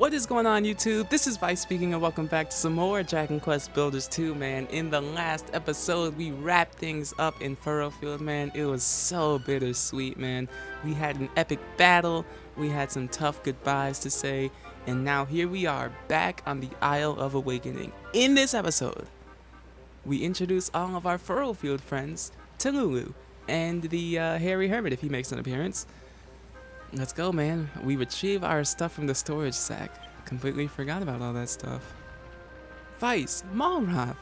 What is going on, YouTube? This is Vyse speaking, and welcome back to some more Dragon Quest Builders 2, man. In the last episode, we wrapped things up in Furrowfield, man. It was so bittersweet, man. We had an epic battle, we had some tough goodbyes to say, and now here we are, back on the Isle of Awakening. In this episode, we introduce all of our Furrowfield friends to Lulu, and the Hairy Hermit if he makes an appearance. Let's go, man. We retrieve our stuff from the storage sack. Completely forgot about all that stuff. Vyse, Malroth.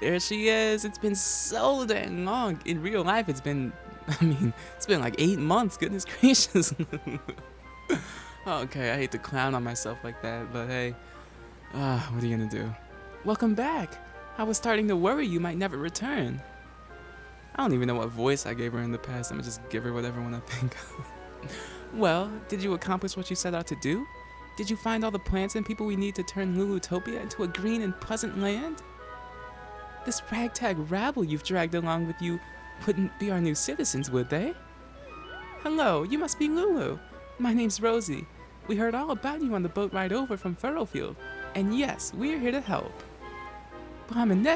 There she is. It's been so dang long. In real life, it's been like 8 months. Goodness gracious. Okay, I hate to clown on myself like that, but hey. What are you gonna do? Welcome back. I was starting to worry you might never return. I don't even know what voice I gave her in the past. I'm gonna just give her whatever one I think of. Well, did you accomplish what you set out to do? Did you find all the plants and people we need to turn Lulutopia into a green and pleasant land? This ragtag rabble you've dragged along with you wouldn't be our new citizens, would they? Hello, you must be Lulu. My name's Rosie. We heard all about you on the boat ride over from Furrowfield. And yes, we're here to help. Blaming,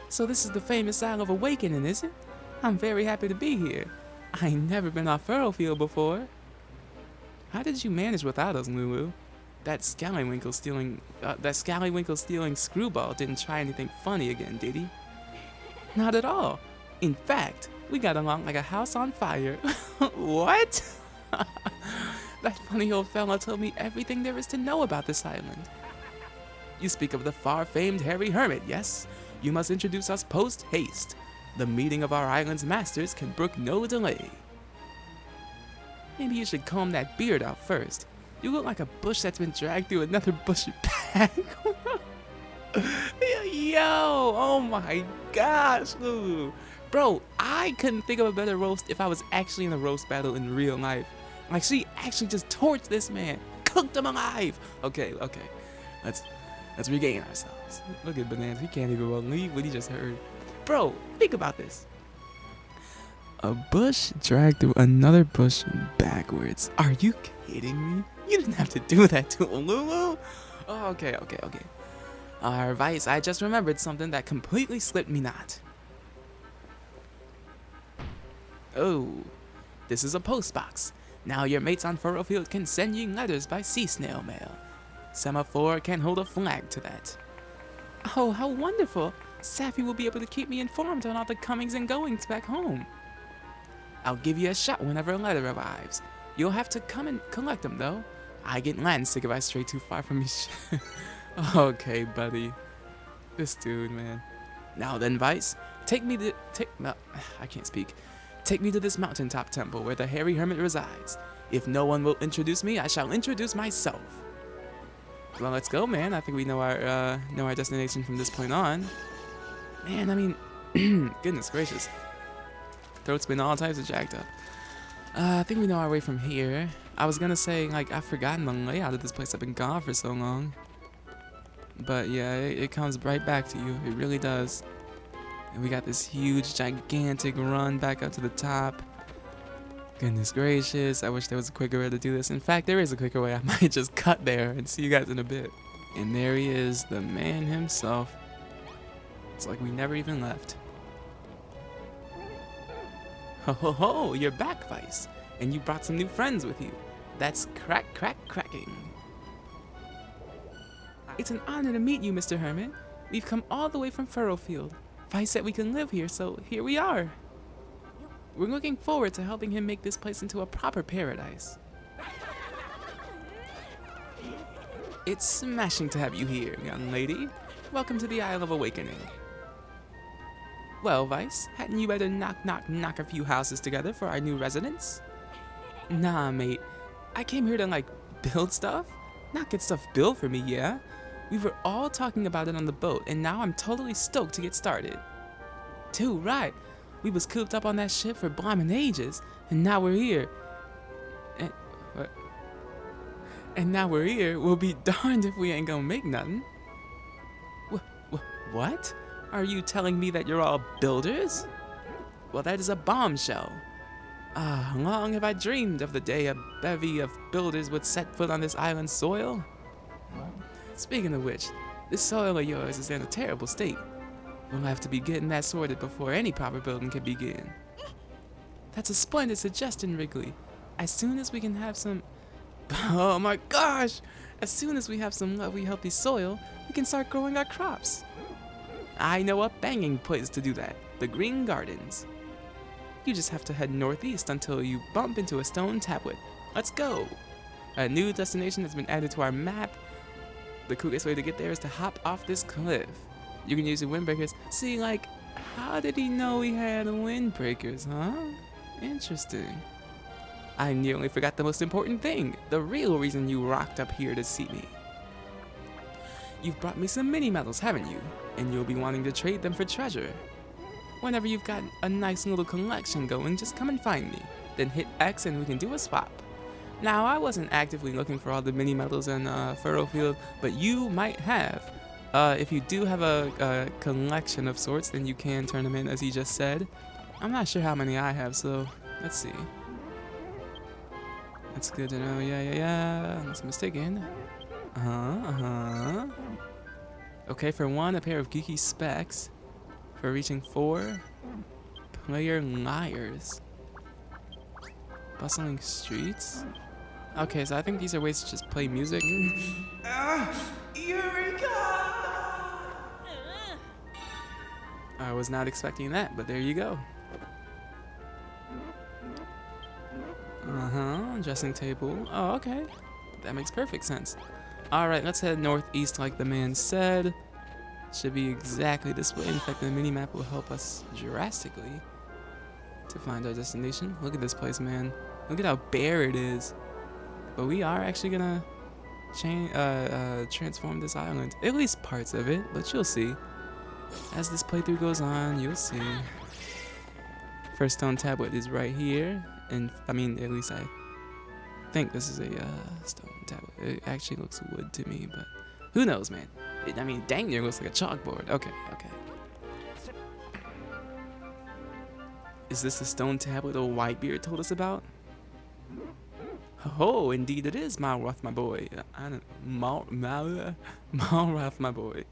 so this is the famous Isle of Awakening, is it? I'm very happy to be here. I ain't never been off Furrowfield before. How did you manage without us, Lulu? That scallywinkle stealing screwball didn't try anything funny again, did he? Not at all. In fact, we got along like a house on fire. What? That funny old fella told me everything there is to know about this island. You speak of the far-famed Hairy Hermit, yes? You must introduce us post-haste. The meeting of our island's masters can brook no delay. Maybe you should comb that beard out first. You look like a bush that's been dragged through another bush pack. Yo, oh my gosh, Lulu. Bro, I couldn't think of a better roast if I was actually in a roast battle in real life. Like, she actually just torched this man, cooked him alive. Okay, let's regain ourselves. Look at Bananas, he can't even believe what he just heard. Bro, think about this. A bush dragged through another bush backwards. Are you kidding me? You didn't have to do that to Lulu. Oh, okay. Vyse, I just remembered something that completely slipped me not. Oh, this is a post box. Now your mates on Furrowfield can send you letters by sea snail mail. Semaphore can hold a flag to that. Oh, how wonderful. Safi will be able to keep me informed on all the comings and goings back home. I'll give you a shot whenever a letter arrives. You'll have to come and collect them, though. I get land sick if I stray too far from me. Okay, buddy. This dude, man. Now then, Vyse, take me to this mountaintop temple where the Hairy Hermit resides. If no one will introduce me, I shall introduce myself. Well, let's go, man. I think we know our destination from this point on. Man, I mean, goodness gracious. Throat's been all types of jacked up. I think we know our way from here. I was gonna say, like, I've forgotten the layout of this place. I've been gone for so long. But yeah, it comes right back to you. It really does. And we got this huge, gigantic run back up to the top. Goodness gracious. I wish there was a quicker way to do this. In fact, there is a quicker way. I might just cut there and see you guys in a bit. And there he is, the man himself. It's like we never even left. Ho ho ho, you're back, Vyse. And you brought some new friends with you. That's cracking. It's an honor to meet you, Mr. Hermit. We've come all the way from Furrowfield. Vyse said we can live here, so here we are. We're looking forward to helping him make this place into a proper paradise. It's smashing to have you here, young lady. Welcome to the Isle of Awakening. Well, Vyse, hadn't you better knock a few houses together for our new residents? Nah, mate. I came here to, like, build stuff? Not get stuff built for me, yeah? We were all talking about it on the boat, and now I'm totally stoked to get started. Too right. We was cooped up on that ship for blimmin' ages, and now we're here. And now we're here, we'll be darned if we ain't gonna make nothing. What? Are you telling me that you're all builders? Well, that is a bombshell. Ah, long have I dreamed of the day a bevy of builders would set foot on this island's soil. Speaking of which, this soil of yours is in a terrible state. We'll have to be getting that sorted before any proper building can begin. That's a splendid suggestion, Wrigley. As soon as we can have some... Oh my gosh! As soon as we have some lovely, healthy soil, we can start growing our crops. I know a banging place to do that. The Green Gardens. You just have to head northeast until you bump into a stone tablet. Let's go! A new destination has been added to our map. The quickest way to get there is to hop off this cliff. You can use the windbreakers. See, like, how did he know he had windbreakers, huh? Interesting. I nearly forgot the most important thing. The real reason you rocked up here to see me. You've brought me some mini medals, haven't you? And you'll be wanting to trade them for treasure. Whenever you've got a nice little collection going, just come and find me. Then hit X and we can do a swap. Now, I wasn't actively looking for all the mini medals in Furrowfield, but you might have. If you do have a collection of sorts, then you can turn them in, as he just said. I'm not sure how many I have, so let's see. That's good to know. Yeah. Unless I'm mistaken. Okay, for 1, a pair of geeky specs. For reaching 4, player liars. Bustling streets. Okay, so I think these are ways to just play music. Eureka! I was not expecting that, but there you go. Dressing table. Oh, okay. That makes perfect sense. Alright, let's head northeast like the man said. Should be exactly this way. In fact, the mini-map will help us drastically to find our destination. Look at this place, man. Look at how bare it is. But we are actually gonna transform this island. At least parts of it, but you'll see. As this playthrough goes on, you'll see. First stone tablet is right here. And, I mean, at least I think this is a stone tablet. It actually looks wood to me, but who knows, man? I mean, dang near looks like a chalkboard. Okay. Is this the stone tablet old Whitebeard told us about? Oh, indeed it is, Malroth, my boy. Malroth, my boy.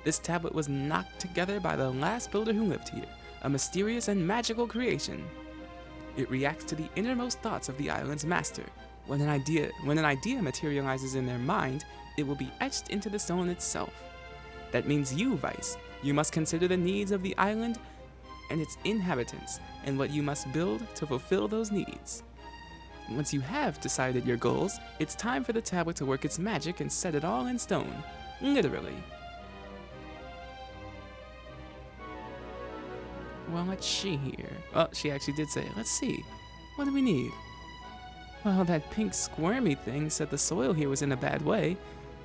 This tablet was knocked together by the last builder who lived here, a mysterious and magical creation. It reacts to the innermost thoughts of the island's master. When an idea materializes in their mind, it will be etched into the stone itself. That means you, Vyse. You must consider the needs of the island and its inhabitants, and what you must build to fulfill those needs. Once you have decided your goals, it's time for the tablet to work its magic and set it all in stone. Literally. Well, let's see here. Oh, she actually did say it. Let's see. What do we need? Well, that pink squirmy thing said the soil here was in a bad way.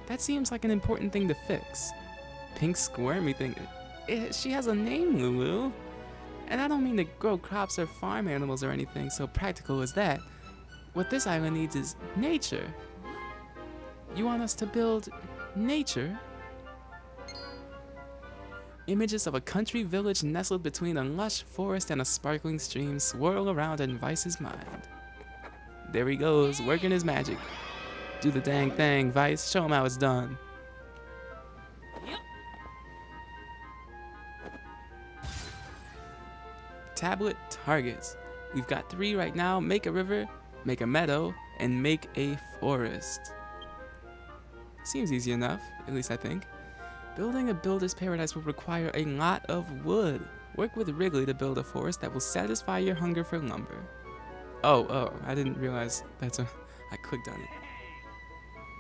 That seems like an important thing to fix. Pink squirmy thing. She has a name, Lulu. And I don't mean to grow crops or farm animals or anything so practical as that. What this island needs is nature. You want us to build nature? Images of a country village nestled between a lush forest and a sparkling stream swirl around in Vyse's mind. There he goes, working his magic. Do the dang thing, Vyse. Show him how it's done. Tablet targets. We've got 3 right now. Make a river, make a meadow, and make a forest. Seems easy enough, at least I think. Building a builder's paradise will require a lot of wood. Work with Wrigley to build a forest that will satisfy your hunger for lumber. Oh, I didn't realize that's I clicked on it.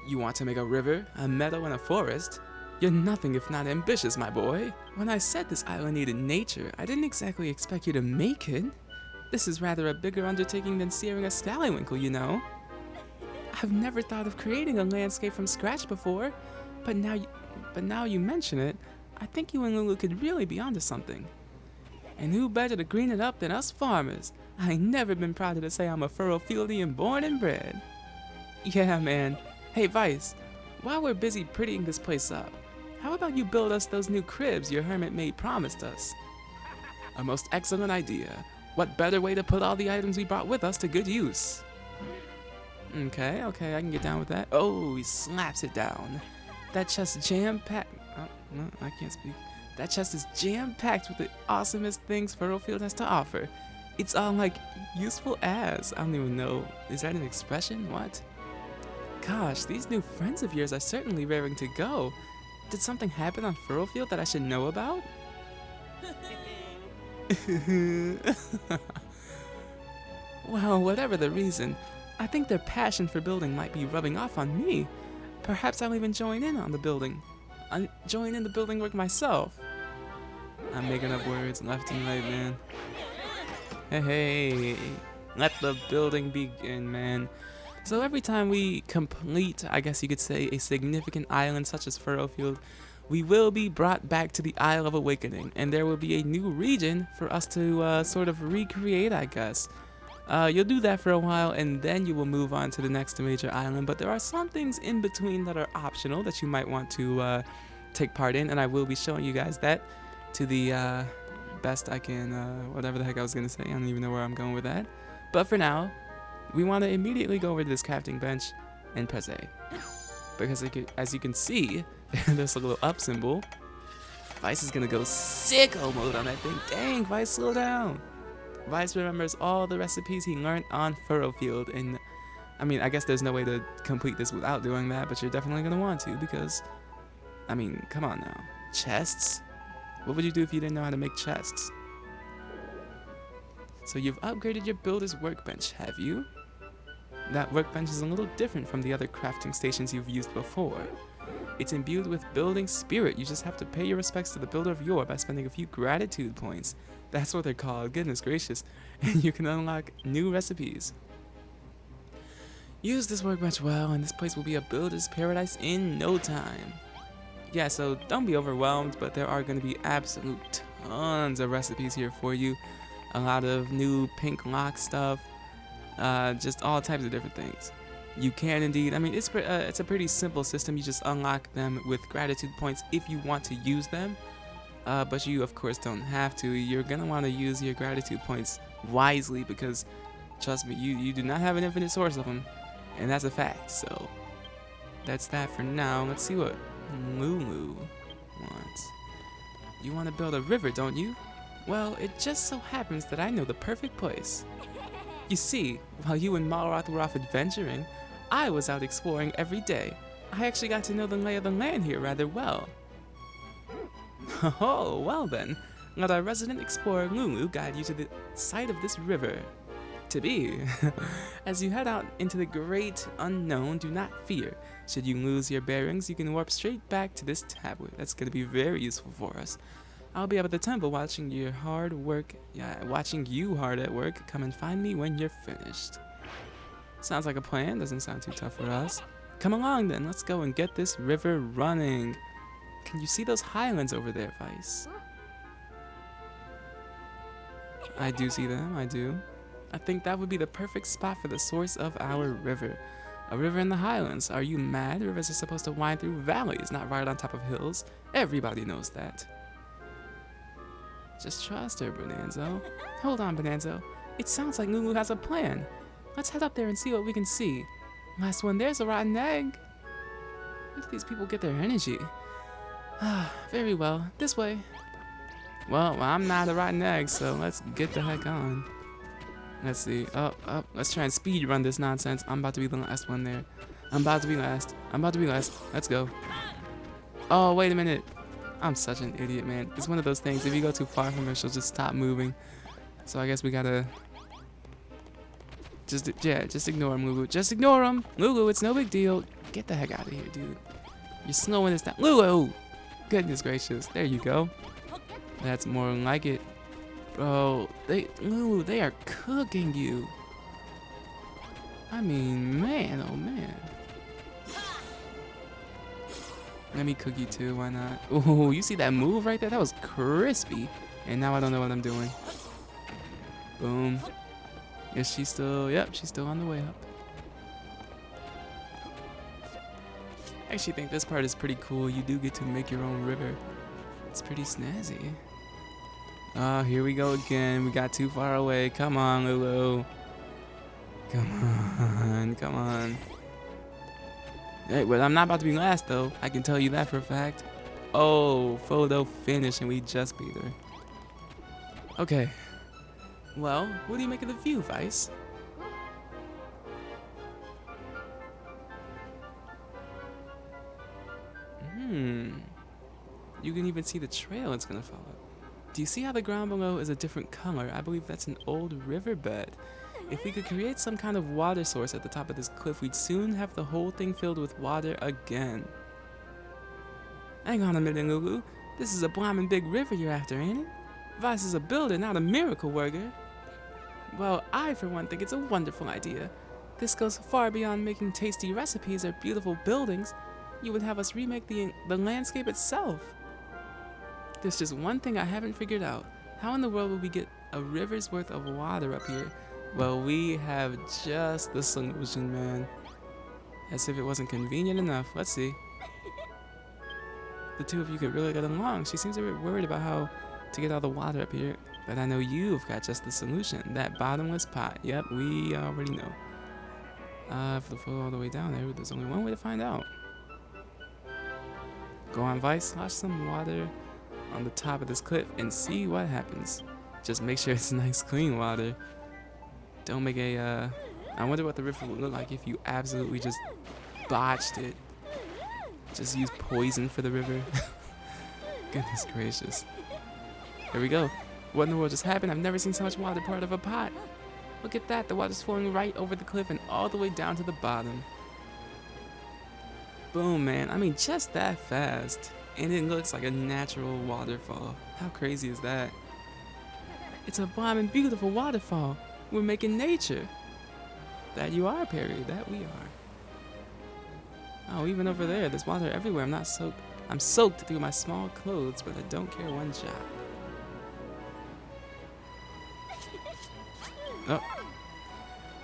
You want to make a river, a meadow, and a forest? You're nothing if not ambitious, my boy. When I said this island needed nature, I didn't exactly expect you to make it. This is rather a bigger undertaking than searing a scallywinkle, you know. I've never thought of creating a landscape from scratch before, but now you mention it, I think you and Lulu could really be onto something. And who better to green it up than us farmers? I ain't never been prouder to say I'm a Furrowfieldian born and bred. Yeah, man. Hey, Vyse, while we're busy prettying this place up, how about you build us those new cribs your hermit maid promised us? A most excellent idea. what better way to put all the items we brought with us to good use? Okay, okay, I can get down with that. Oh, he slaps it down. That chest jam-packed. Oh, no, I can't speak. That chest is jam-packed with the awesomest things Furrowfield has to offer. It's all like useful as. I don't even know. Is that an expression? What? Gosh, these new friends of yours are certainly raring to go. Did something happen on Furrowfield that I should know about? Well, whatever the reason, I think their passion for building might be rubbing off on me. Perhaps I'll even join in on the building. I'll join in the building work myself. I'm making up words left and right, man. Hey, let the building begin, man. So every time we complete, I guess you could say, a significant island such as Furrowfield, we will be brought back to the Isle of Awakening, and there will be a new region for us to sort of recreate, I guess. You'll do that for a while, and then you will move on to the next major island, but there are some things in between that are optional that you might want to take part in, and I will be showing you guys that to the best I can, whatever the heck I was going to say. I don't even know where I'm going with that. But for now, we want to immediately go over to this crafting bench and press A. Because as you can see, there's a little up symbol. Vyse is going to go sicko mode on that thing. Dang, Vyse, slow down. Vyse remembers all the recipes he learned on Furrowfield, and I mean, I guess there's no way to complete this without doing that, but you're definitely going to want to because, I mean, come on now. Chests? What would you do if you didn't know how to make chests? So you've upgraded your builder's workbench, have you? That workbench is a little different from the other crafting stations you've used before. It's imbued with building spirit. You just have to pay your respects to the builder of yore by spending a few gratitude points. That's what they're called, goodness gracious. And you can unlock new recipes. Use this workbench well, and this place will be a builder's paradise in no time. Yeah, so don't be overwhelmed, but there are going to be absolute tons of recipes here for you. A lot of new pink lock stuff, just all types of different things. You can indeed, I mean, it's a pretty simple system. You just unlock them with gratitude points if you want to use them. But you, of course, don't have to. You're going to want to use your gratitude points wisely because, trust me, you do not have an infinite source of them. And that's a fact, so that's that for now. Let's see what Lulu wants. You want to build a river, don't you? Well, it just so happens that I know the perfect place. You see, while you and Malroth were off adventuring, I was out exploring every day. I actually got to know the lay of the land here rather well. Oh, well then, let our resident explorer Lulu guide you to the site of this river. To be. As you head out into the great unknown, do not fear. Should you lose your bearings, you can warp straight back to this tablet. That's going to be very useful for us. I'll be up at the temple watching you hard at work. Come and find me when you're finished. Sounds like a plan. Doesn't sound too tough for us. Come along then. Let's go and get this river running. Can you see those highlands over there, Vyse? I do see them. I do. I think that would be the perfect spot for the source of our river. A river in the highlands. Are you mad? Rivers are supposed to wind through valleys, not right on top of hills. Everybody knows that. Just trust her, Bonanzo. Hold on, Bonanzo. It sounds like Lulu has a plan. Let's head up there and see what we can see. Last one there's a rotten egg. Where do these people get their energy? Ah, very well. This way. Well, I'm not a rotten egg, so let's get the heck on. Let's see. Let's try and speed run this nonsense. I'm about to be the last one there. I'm about to be last. Let's go. Oh, wait a minute. I'm such an idiot, man. It's one of those things. If you go too far from her, she'll just stop moving. So I guess we gotta just ignore him, Lulu. Just ignore him. Lulu, it's no big deal. Get the heck out of here, dude. You're slowing this down. Lulu! Goodness gracious. There you go. That's more like it. Bro, Lulu, they are cooking you. I mean, man, oh man. Let me cook you too, why not? Oh, you see that move right there? That was crispy. And now I don't know what I'm doing. Boom. Is she still? Yep, she's still on the way up. I actually think this part is pretty cool. You do get to make your own river. It's pretty snazzy. Oh, here we go again. We got too far away. Come on, Lulu. Come on, come on. Hey, well, I'm not about to be last, though. I can tell you that for a fact. Oh, photo finish, and we just beat her. Okay. Well, what do you make of the view, Vyse? You can even see the trail it's gonna follow. Do you see how the ground below is a different color? I believe that's an old riverbed. If we could create some kind of water source at the top of this cliff, we'd soon have the whole thing filled with water again. Hang on a minute, Lulu. This is a blimmin' big river you're after, ain't it? Vyse is a builder, not a miracle worker. Well, I, for one, think it's a wonderful idea. This goes far beyond making tasty recipes or beautiful buildings. You would have us remake the landscape itself. There's just one thing I haven't figured out. How in the world will we get a river's worth of water up here? Well, we have just the solution, man. As if it wasn't convenient enough. Let's see. The two of you could really get along. She seems a bit worried about how to get all the water up here. But I know you've got just the solution. That bottomless pot. Yep, we already know. If the flow all the way down there, there's only one way to find out. Go on, Vyse, slosh some water on the top of this cliff and see what happens. Just make sure it's nice, clean water. Don't make a, I wonder what the river would look like if you absolutely just botched it. Just use poison for the river. Goodness gracious. Here we go. What in the world just happened? I've never seen so much water part of a pot. Look at that. The water's flowing right over the cliff and all the way down to the bottom. Boom, man. I mean, just that fast. And it looks like a natural waterfall. How crazy is that? It's a bomb and beautiful waterfall. We're making nature. That you are, Perry. That we are. Oh, even over there, there's water everywhere. I'm soaked through my small clothes, but I don't care one jot. Oh.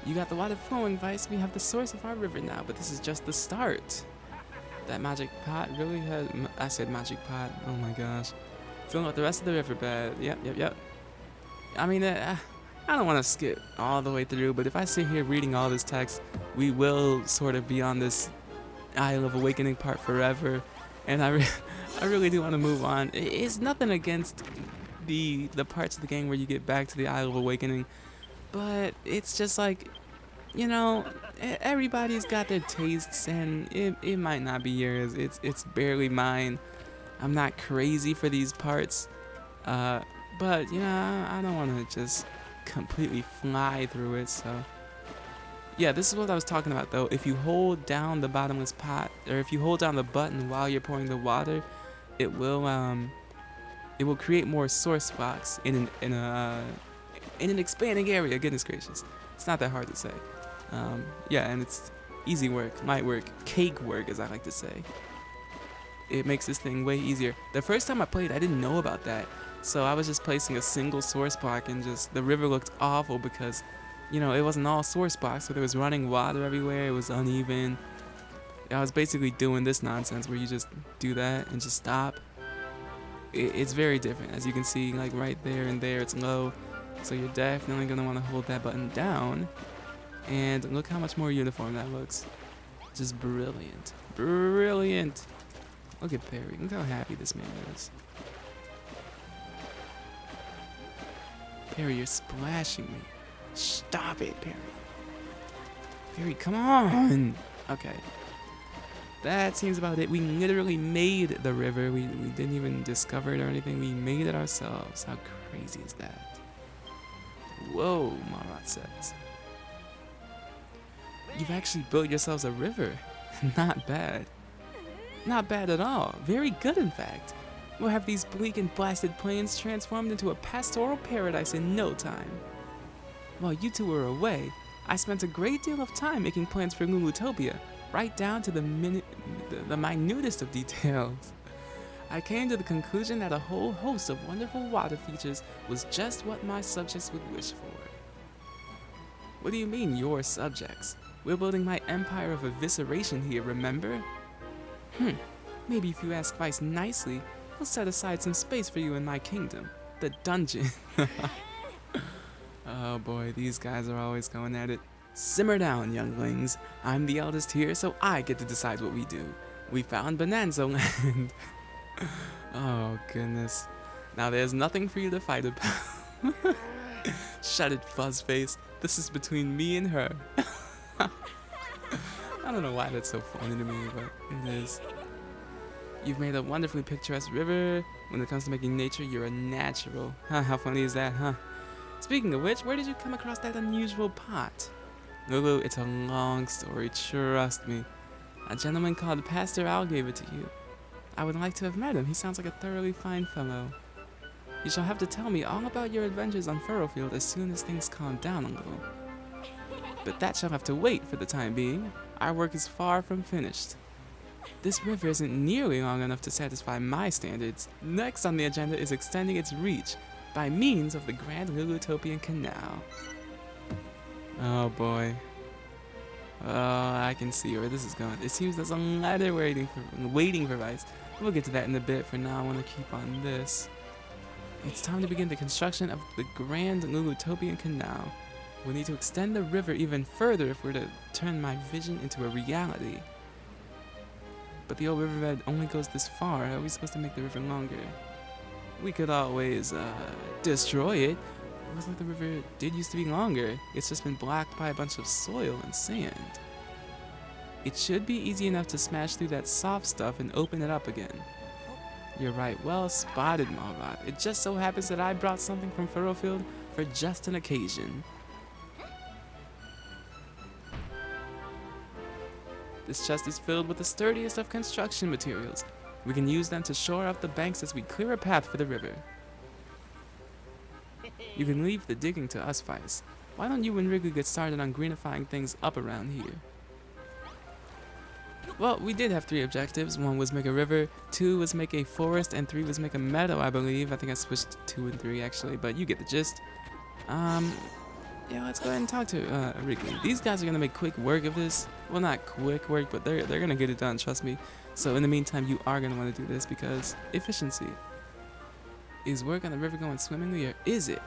You got the water flowing, Vyse. We have the source of our river now, but this is just the start. That magic pot really has... I said magic pot. Oh my gosh. Filling out the rest of the riverbed. Yep. I mean, I don't want to skip all the way through, but if I sit here reading all this text, we will sort of be on this Isle of Awakening part forever. And I really do want to move on. It's nothing against the parts of the game where you get back to the Isle of Awakening, but it's just like... You know, everybody's got their tastes, and it might not be yours. It's barely mine. I'm not crazy for these parts, but you know, I don't want to just completely fly through it. So, yeah, this is what I was talking about, though. If you hold down the bottomless pot, or if you hold down the button while you're pouring the water, it will create more source blocks in an expanding area. Goodness gracious, it's not that hard to say. Yeah, and it's easy work, light work, cake work, as I like to say. It makes this thing way easier. The first time I played, I didn't know about that, so I was just placing a single source block, and just the river looked awful because, you know, it wasn't all source blocks, so there was running water everywhere. It was uneven. I was basically doing this nonsense where you just do that and just stop. It's very different, as you can see, like right there and there, it's low, so you're definitely gonna want to hold that button down. And look how much more uniform that looks. Just brilliant. Brilliant. Look at Perry. Look how happy this man is. Perry, you're splashing me. Stop it, Perry. Perry, come on. Okay. That seems about it. We literally made the river. We didn't even discover it or anything. We made it ourselves. How crazy is that? Whoa, Marat says. You've actually built yourselves a river. Not bad. Not bad at all. Very good, in fact. We'll have these bleak and blasted plains transformed into a pastoral paradise in no time. While you two were away, I spent a great deal of time making plans for Lulutopia, right down to the minutest of details. I came to the conclusion that a whole host of wonderful water features was just what my subjects would wish for. What do you mean, your subjects? We're building my empire of evisceration here, remember? Maybe if you ask Vyse nicely, he'll set aside some space for you in my kingdom. the dungeon. Oh boy, these guys are always going at it. Simmer down, younglings. I'm the eldest here, so I get to decide what we do. We found Bonanza Land. Oh goodness. Now there's nothing for you to fight about. Shut it, Fuzzface. This is between me and her. I don't know why that's so funny to me, but it is. You've made a wonderfully picturesque river. When it comes to making nature, you're a natural. Huh, how funny is that, huh? Speaking of which, where did you come across that unusual pot? Lulu, it's a long story, trust me. A gentleman called Pastor Al gave it to you. I would like to have met him. He sounds like a thoroughly fine fellow. You shall have to tell me all about your adventures on Furrowfield as soon as things calm down a little. But that shall have to wait for the time being. Our work is far from finished. This river isn't nearly long enough to satisfy my standards. Next on the agenda is extending its reach by means of the Grand Lulutopian Canal. Oh boy. Oh, I can see where this is going. It seems there's a ladder waiting for Vyse. We'll get to that in a bit. For now, I want to keep on this. It's time to begin the construction of the Grand Lulutopian Canal. We need to extend the river even further if we're to turn my vision into a reality. But the old riverbed only goes this far. How are we supposed to make the river longer? We could always, destroy it. It looks like the river did used to be longer. It's just been blocked by a bunch of soil and sand. It should be easy enough to smash through that soft stuff and open it up again. You're right, well spotted, Malrod. It just so happens that I brought something from Furrowfield for just an occasion. This chest is filled with the sturdiest of construction materials. We can use them to shore up the banks as we clear a path for the river. You can leave the digging to us, Vyse. Why don't you and Wrigley get started on greenifying things up around here? Well, we did have 3 objectives. 1 was make a river, 2 was make a forest, and 3 was make a meadow, I believe. I think I switched 2 and 3 actually, but you get the gist. Yeah, let's go ahead and talk to Wrigley. These guys are gonna make quick work of this. Well, not quick work, but they're gonna get it done, trust me. So in the meantime, you are gonna want to do this because efficiency. Is work on the river going swimmingly, or is it?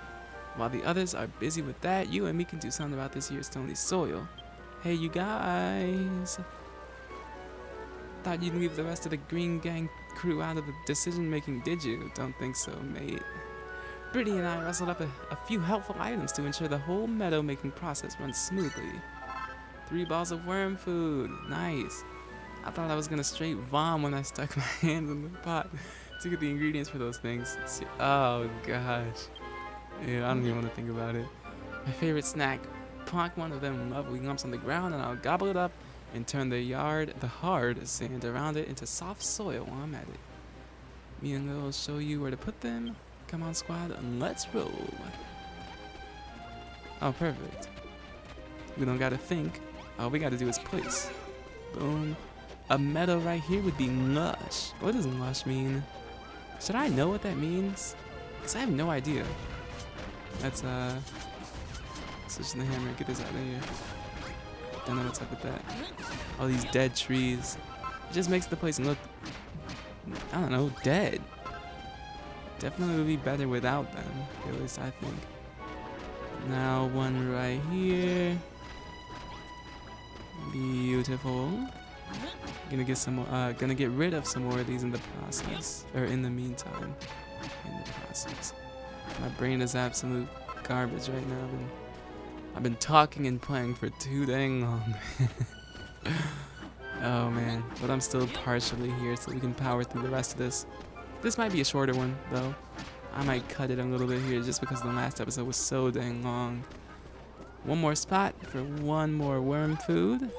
While the others are busy with that, you and me can do something about this here stony soil. Hey, you guys. Thought you'd leave the rest of the Green Gang crew out of the decision making, did you? Don't think so, mate. Brittany and I rustled up a few helpful items to ensure the whole meadow making process runs smoothly. 3 balls of worm food. Nice. I thought I was gonna straight vom when I stuck my hands in the pot to get the ingredients for those things. Oh gosh. Yeah, I don't even want to think about it. My favorite snack. Plonk one of them lovely lumps on the ground and I'll gobble it up and turn the hard sand around it into soft soil while I'm at it. Me and Lil will show you where to put them. Come on, squad, and let's roll. Oh, perfect. We don't gotta think. All we gotta do is place. Boom. A meadow right here would be lush. What does lush mean? Should I know what that means? Because I have no idea. Let's, switch the hammer. Get this out of here. Don't know what's up with that. All these dead trees. It just makes the place look, I don't know, dead. Definitely would be better without them, at least I think. Now one right here. Beautiful. Gonna get some more, gonna get rid of some more of these in the process, or in the meantime, in the process. My brain is absolute garbage right now. I've been talking and playing for too dang long. Oh man, but I'm still partially here, so we can power through the rest of this. This might be a shorter one, though. I might cut it a little bit here just because the last episode was so dang long. One more spot for one more worm food.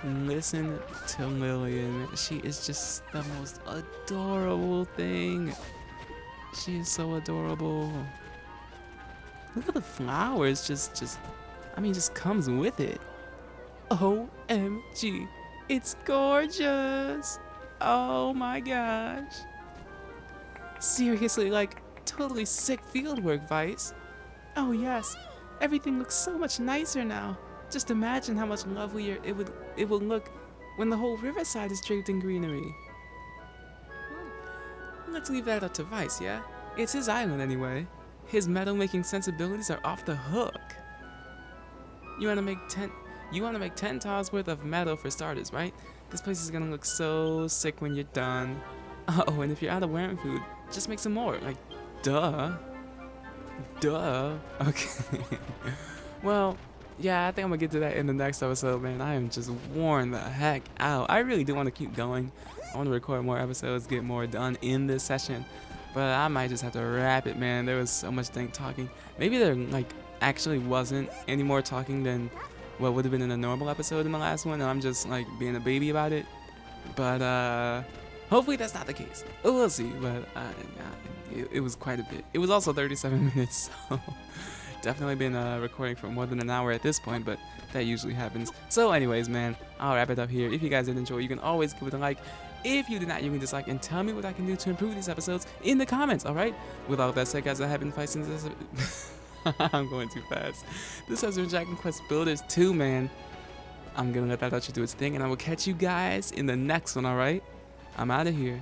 Listen to Lillian. She is just the most adorable thing. She is so adorable. Look at the flowers. Just comes with it. OMG. It's gorgeous. Oh my gosh. Seriously, like, totally sick fieldwork, Vyse. Oh yes. Everything looks so much nicer now. Just imagine how much lovelier it will look when the whole riverside is draped in greenery? Let's leave that up to Vyse, yeah? It's his island anyway. His metal-making sensibilities are off the hook. You wanna make 10 tiles worth of metal for starters, right? This place is gonna look so sick when you're done. Oh, and if you're out of wearing food, just make some more. Like, duh. Duh. Okay. Well, yeah, I think I'm gonna get to that in the next episode, man. I am just worn the heck out. I really do want to keep going. I want to record more episodes, get more done in this session. But I might just have to wrap it, man. There was so much talking. Maybe there, like, actually wasn't any more talking than what would have been in a normal episode in the last one. And I'm just, like, being a baby about it. But, hopefully that's not the case. We'll see. But, it was quite a bit. It was also 37 minutes, so... Definitely been recording for more than an hour at this point, but that usually happens. So anyways, man, I'll wrap it up here. If you guys did enjoy, you can always give it a like. If you did not, you can dislike and tell me what I can do to improve these episodes in the comments, alright? With all that said, guys, I have been fighting this... I'm going too fast. This has been Dragon Quest Builders 2, man. I'm gonna let that outro do its thing, and I will catch you guys in the next one, alright? I'm out of here.